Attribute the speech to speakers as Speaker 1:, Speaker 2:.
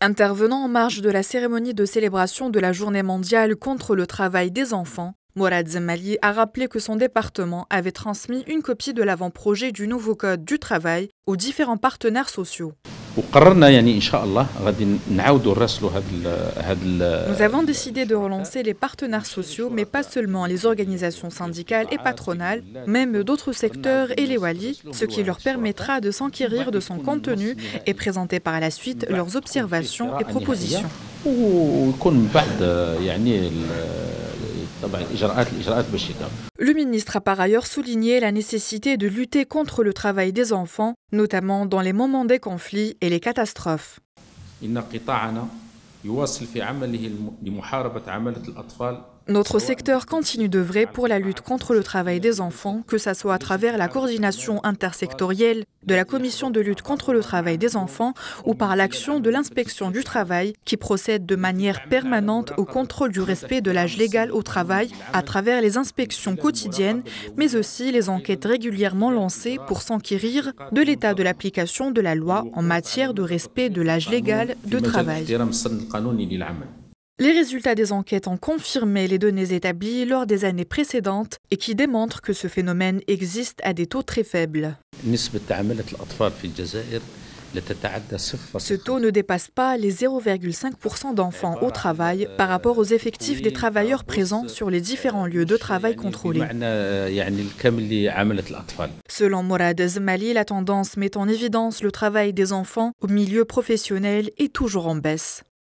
Speaker 1: Intervenant en marge de la cérémonie de célébration de la Journée mondiale contre le travail des enfants, Mourad Zemmali a rappelé que son département avait transmis une copie de l'avant-projet du nouveau code du travail aux différents partenaires sociaux. Nous avons décidé de relancer les partenaires sociaux, mais pas seulement les organisations syndicales et patronales, même d'autres secteurs et les walis, ce qui leur permettra de s'enquérir de son contenu et présenter par la suite leurs observations et propositions. Le ministre a par ailleurs souligné la nécessité de lutter contre le travail des enfants, notamment dans les moments des conflits et les catastrophes. Notre secteur continue d'œuvrer pour la lutte contre le travail des enfants, que ce soit à travers la coordination intersectorielle de la Commission de lutte contre le travail des enfants ou par l'action de l'inspection du travail qui procède de manière permanente au contrôle du respect de l'âge légal au travail à travers les inspections quotidiennes, mais aussi les enquêtes régulièrement lancées pour s'enquérir de l'état de l'application de la loi en matière de respect de l'âge légal de travail. Les résultats des enquêtes ont confirmé les données établies lors des années précédentes et qui démontrent que ce phénomène existe à des taux très faibles. Ce taux ne dépasse pas les 0,5% d'enfants au travail par rapport aux effectifs des travailleurs présents sur les différents lieux de travail contrôlés. Selon Mourad Zemmali, la tendance met en évidence le travail des enfants au milieu professionnel est toujours en baisse.